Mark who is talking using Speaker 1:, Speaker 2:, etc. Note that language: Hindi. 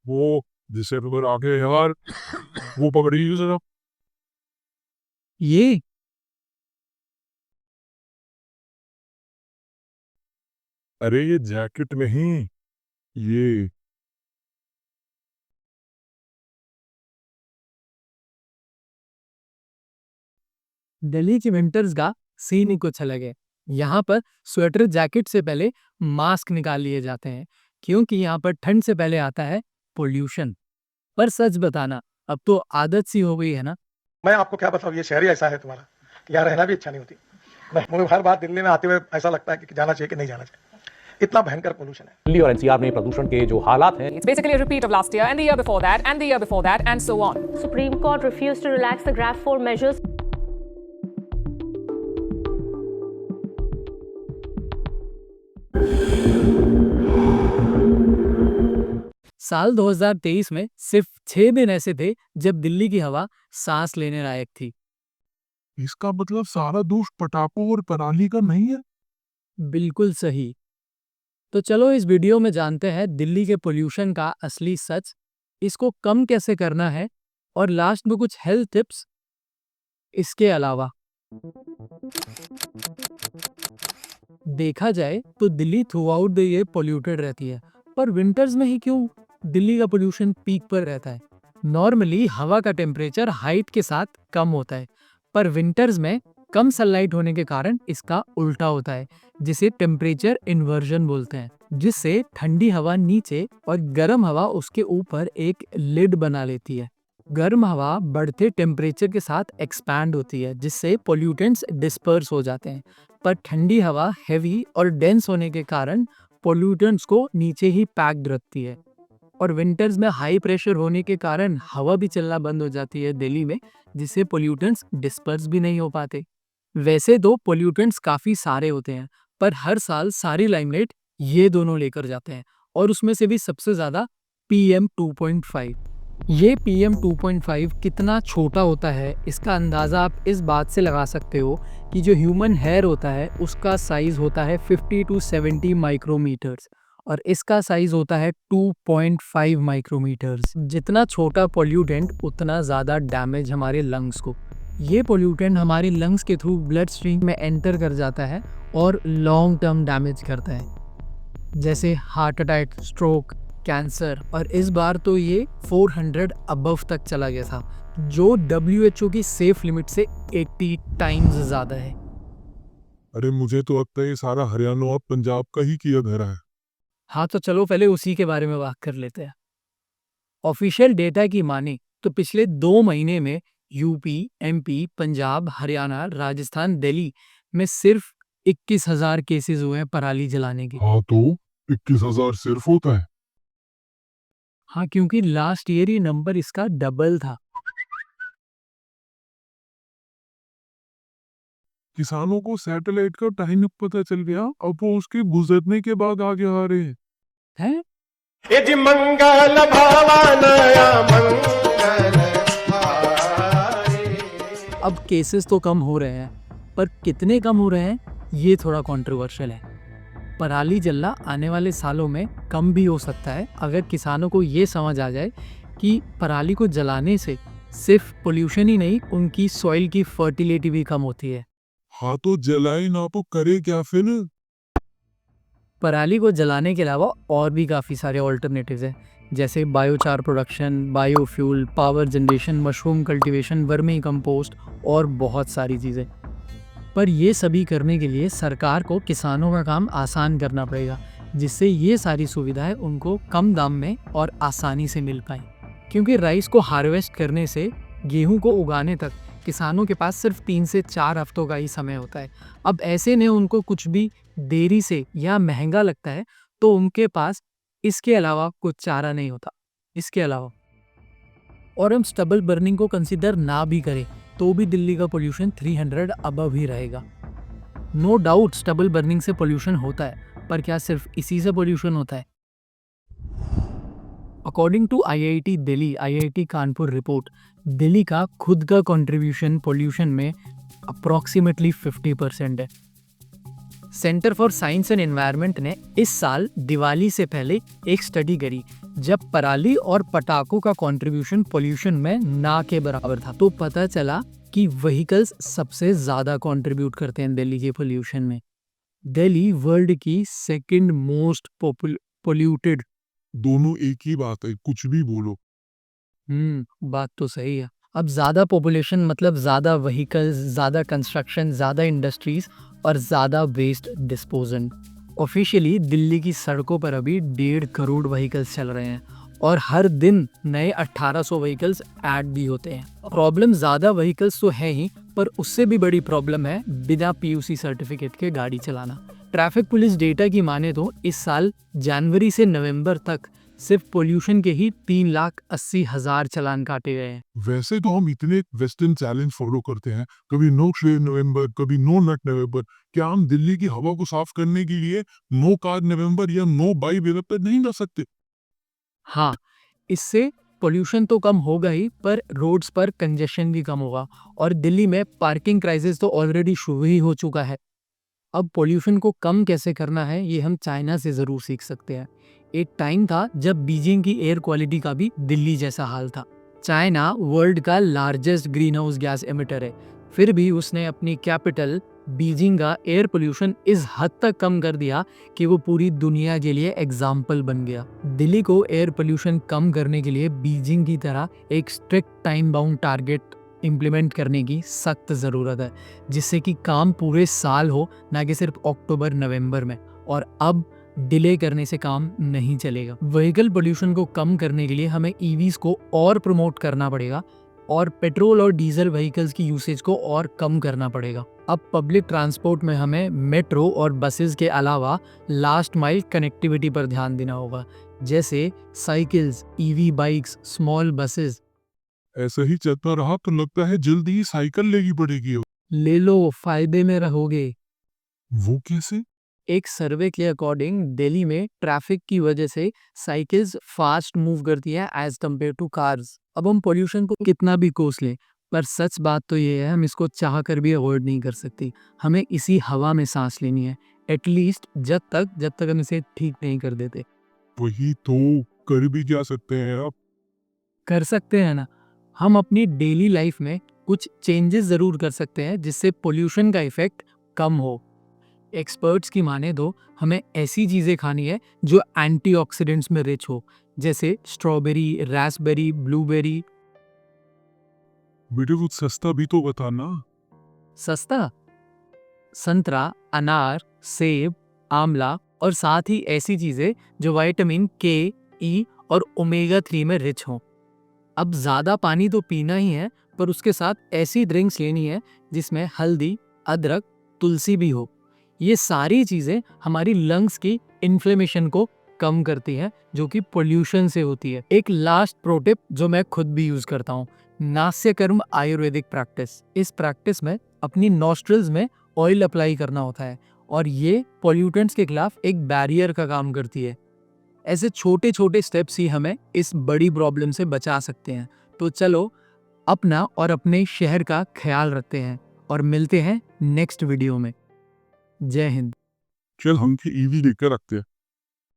Speaker 1: वो जिससे फिर आगे यार वो पकड़ी जरा।
Speaker 2: ये
Speaker 1: अरे ये जैकेट नहीं, ये
Speaker 2: दिल्ली की विंटर्स का सीन ही कुछ अलग है। यहाँ पर स्वेटर जैकेट से पहले मास्क निकाल लिए जाते हैं, क्योंकि यहाँ पर ठंड से पहले आता है पोल्यूशन। पर सच बताना, अब तो आदत सी हो गई है ना।
Speaker 3: मैं आपको क्या बताऊँ, ये शहर ही ऐसा है तुम्हारा कि यहाँ रहना भी इच्छा नहीं होती। मुझे हर बार दिल्ली में आते हुए ऐसा लगता है कि जाना चाहिए कि नहीं जाना चाहिए, इतना भयंकर पोल्यूशन है।
Speaker 4: दिल्ली और एनसीआर में प्रदूषण के जो हालात हैं,
Speaker 5: It's basically a repeat of last year and the year before that and the year before that and so on.
Speaker 6: Supreme Court refused to relax the GRAP 4 measures.
Speaker 2: साल 2023 में सिर्फ 6 दिन ऐसे थे जब दिल्ली की हवा सांस लेने लायक थी।
Speaker 1: इसका मतलब सारा दोष पटाखों और पराली का नहीं है।
Speaker 2: बिल्कुल सही। तो चलो इस वीडियो में जानते हैं दिल्ली के पोल्यूशन का असली सच, इसको कम कैसे करना है और लास्ट में कुछ हेल्थ टिप्स इसके अलावा। देखा जाए तो Delhi through out the year polluted रहती है, पर विंटर्स में ही क्यों दिल्ली का पोल्यूशन पीक पर रहता है। नॉर्मली हवा का टेम्परेचर हाइट के साथ कम होता है, पर विंटर्स में कम सनलाइट होने के कारण इसका उल्टा होता है, जिसे टेम्परेचर इन्वर्जन बोलते हैं, जिससे ठंडी हवा नीचे और गर्म हवा उसके ऊपर एक लिड बना लेती है। गर्म हवा बढ़ते टेम्परेचर के साथ एक्सपैंड होती है, जिससे पोल्यूटेंट्स डिस्पर्स हो जाते हैं, पर ठंडी हवा हैवी और डेंस होने के कारण पोल्यूटेंट्स को नीचे ही पैक्ड रखती है। और विंटर्स में हाई प्रेशर होने के कारण हवा भी चलना बंद हो जाती है दिल्ली में, जिससे पोल्यूटेंट्स डिस्पर्स भी नहीं हो पाते। वैसे तो पोल्यूटेंट्स काफ़ी सारे होते हैं, पर हर साल सारी लाइमलाइट ये दोनों लेकर जाते हैं, और उसमें से भी सबसे ज़्यादा PM 2.5। ये PM 2.5 कितना छोटा होता है, इसका अंदाज़ा आप इस बात से लगा सकते हो कि जो ह्यूमन हेयर होता है उसका साइज़ होता है 50 to 70 माइक्रोमीटर्स, और इसका साइज होता है 2.5 माइक्रोमीटर्स। जितना छोटा पोल्यूटेंट उतना ज़्यादा डैमेज हमारे लंग्स को। ये पोल्यूटेंट हमारे लंग्स के थ्रू ब्लड स्ट्रीम में एंटर कर जाता है और लॉन्ग टर्म डैमेज करता है, जैसे हार्ट अटैक, स्ट्रोक, कैंसर। और इस बार तो ये 400 अबव तक चला गया था, जो WHO की सेफ लिमिट से 80 टाइम्स ज़्यादा है।
Speaker 1: अरे मुझे तो लगता है ये सारा हरियाणा और पंजाब का ही किया धरा है।
Speaker 2: हाँ, तो चलो पहले उसी के बारे में बात कर लेते हैं। ऑफिशियल डेटा की माने तो पिछले 2 महीने में यूपी, MP, पंजाब, हरियाणा, राजस्थान, दिल्ली में सिर्फ 21,000 केसेस हुए हैं पराली जलाने के।
Speaker 1: हाँ तो 21,000 सिर्फ होता है।
Speaker 2: हाँ, क्योंकि लास्ट ईयर ही नंबर इसका डबल था।
Speaker 1: किसानों को सैटेलाइट का टाइम पता चल गया, अब वो उसके गुजरने के बाद आगे आ रहे हैं।
Speaker 2: हैं?
Speaker 3: ये जी मंगल भवनया मंगल हारे।
Speaker 2: अब केसेस तो कम हो रहे हैं, पर कितने कम हो रहे हैं ये थोड़ा कंट्रोवर्शियल है। पराली जलना आने वाले सालों में कम भी हो सकता है, अगर किसानों को ये समझ आ जाए कि पराली को जलाने से सिर्फ पोल्यूशन ही नहीं, उनकी सॉइल की फर्टिलिटी भी कम होती है।
Speaker 1: हाँ तो जलाए ना तो करे क्या फिर।
Speaker 2: पराली को जलाने के अलावा और भी काफ़ी सारे ऑल्टरनेटिव्स हैं, जैसे biochar production, biofuel, power generation, mushroom cultivation, vermi compost और बहुत सारी चीज़ें। पर ये सभी करने के लिए सरकार को किसानों का काम आसान करना पड़ेगा, जिससे ये सारी सुविधाएं उनको कम दाम में और आसानी से मिल पाए। क्योंकि राइस को हार्वेस्ट करने से गेहूं को उगाने तक किसानों के पास सिर्फ 3 से 4 हफ्तों का ही समय होता है। अब ऐसे में उनको कुछ भी देरी से या महंगा लगता है तो उनके पास इसके अलावा कुछ चारा नहीं होता। इसके अलावा और हम स्टबल बर्निंग को कंसीडर ना भी करें तो भी दिल्ली का पोल्यूशन 300 अबव ही रहेगा। नो डाउट स्टबल बर्निंग से पोल्यूशन होता है, पर क्या सिर्फ इसी से पोल्यूशन होता है? According to IIT Delhi, IIT Kanpur report, Delhi का खुद का कंट्रीब्यूशन पोल्यूशन में अप्रॉक्सीमेटली 50% है। Centre for science and environment ने इस साल दिवाली से पहले एक स्टडी करी जब पराली और पटाखों का कंट्रीब्यूशन पोल्यूशन में ना के बराबर था, तो पता चला कि व्हीकल्स सबसे ज्यादा कंट्रीब्यूट करते हैं दिल्ली के पोल्यूशन में। दिल्ली वर्ल्ड की सेकंड मोस्ट पोल्यूटेड।
Speaker 1: दोनों एक ही बात है, कुछ भी बोलो।
Speaker 2: बात तो सही है। अब ज्यादा पॉपुलेशन मतलब ज्यादा व्हीकल्स, ज्यादा कंस्ट्रक्शन, ज्यादा इंडस्ट्रीज और ज्यादा वेस्ट डिस्पोजल। ऑफिशियली दिल्ली की सड़कों पर अभी 1.5 करोड़ व्हीकल्स चल रहे हैं और हर दिन नए 1800 व्हीकल्स ऐड भी होते हैं। प्रॉब्लम ज्यादा व्हीकल्स तो है ही, पर उससे भी बड़ी प्रॉब्लम है बिना पीयूसी सर्टिफिकेट के गाड़ी चलाना। ट्रैफिक पुलिस डेटा की माने तो इस साल जनवरी से नवंबर तक सिर्फ पोल्यूशन के ही 3,80,000 चालान काटे गए हैं।
Speaker 1: वैसे तो हम इतने वेस्टर्न चैलेंज फॉलो करते हैं, कभी नो शेव नवंबर, कभी नो नट नवंबर। क्या हम दिल्ली की हवा को साफ करने के लिए नो कार नवंबर या नो बाई नवंबर नहीं कर सकते?
Speaker 2: हाँ, इससे पोल्यूशन तो कम होगा ही, पर रोड्स पर कंजेशन भी कम होगा और दिल्ली में पार्किंग क्राइसिस तो ऑलरेडी शुरू ही हो चुका है। अब पोल्यूशन को कम कैसे करना है ये हम चाइना से ज़रूर सीख सकते हैं। एक टाइम था जब बीजिंग की एयर क्वालिटी का भी दिल्ली जैसा हाल था। चाइना वर्ल्ड का largest green house gas emitter है, फिर भी उसने अपनी कैपिटल बीजिंग का एयर पोल्यूशन इस हद तक कम कर दिया कि वो पूरी दुनिया के लिए एग्जाम्पल बन गया। दिल्ली को एयर पोल्यूशन कम करने के लिए बीजिंग की तरह एक strict time bound target implement करने की सख्त ज़रूरत है, जिससे कि काम पूरे साल हो, ना कि सिर्फ अक्टूबर नवंबर में। और अब डिले करने से काम नहीं चलेगा। व्हीकल पोल्यूशन को कम करने के लिए हमें ईवीज को और प्रमोट करना पड़ेगा और पेट्रोल और डीजल व्हीकल्स की यूसेज को और कम करना पड़ेगा। अब पब्लिक ट्रांसपोर्ट में हमें मेट्रो और बसेस के अलावा लास्ट माइल कनेक्टिविटी पर ध्यान देना होगा, जैसे cycles, EV bikes, small buses.
Speaker 1: ऐसा ही चलता रहा तो लगता है जल्दी ही साइकिल लेगी पड़ेगी।
Speaker 2: ले लो, फायदे में रहोगे।
Speaker 1: वो कैसे?
Speaker 2: एक सर्वे के अकॉर्डिंग दिल्ली में ट्रैफिक की वजह से साइकिल्स फास्ट मूव करती है एज कम्पेयर टू कार्स। अब हम पोल्यूशन को कितना भी कोस लें, पर सच बात तो ये है हम इसको चाह कर भी अवॉइड नहीं कर सकती। हमें इसी हवा में सांस लेनी है, एटलीस्ट जब तक हम इसे ठीक नहीं कर देते।
Speaker 1: वही तो, कर भी क्या सकते हैं आप?
Speaker 2: कर सकते हैं ना, हम अपनी डेली लाइफ में कुछ चेंजेस ज़रूर कर सकते हैं जिससे पोल्यूशन का इफेक्ट कम हो। एक्सपर्ट्स की माने तो हमें ऐसी चीज़ें खानी है जो एंटीऑक्सीडेंट्स में रिच हो, जैसे स्ट्रॉबेरी, रास्पबेरी, ब्लूबेरी।
Speaker 1: बेटे कुछ सस्ता भी तो बताना।
Speaker 2: सस्ता? संतरा, अनार, सेब, आंवला और साथ ही ऐसी चीज़ें जो विटामिन के, ई और ओमेगा 3 में रिच हों। अब ज़्यादा पानी तो पीना ही है, पर उसके साथ ऐसी ड्रिंक्स लेनी है जिसमें हल्दी, अदरक, तुलसी भी हो। ये सारी चीज़ें हमारी लंग्स की इन्फ्लेमेशन को कम करती हैं, जो कि पोल्यूशन से होती है। एक लास्ट प्रो टिप जो मैं खुद भी यूज़ करता हूँ, नास्यकर्म आयुर्वेदिक प्रैक्टिस। इस प्रैक्टिस में अपनी नॉस्ट्रल्स में ऑयल अप्लाई करना होता है और ये पोल्यूटेंट्स के खिलाफ एक बैरियर का काम करती है। ऐसे छोटे छोटे स्टेप्स ही हमें इस बड़ी प्रॉब्लम से बचा सकते हैं। तो चलो अपना और अपने शहर का ख्याल रखते हैं और मिलते हैं नेक्स्ट वीडियो में। जय हिंद।
Speaker 1: चल हम ईवी लेकर रखते हैं।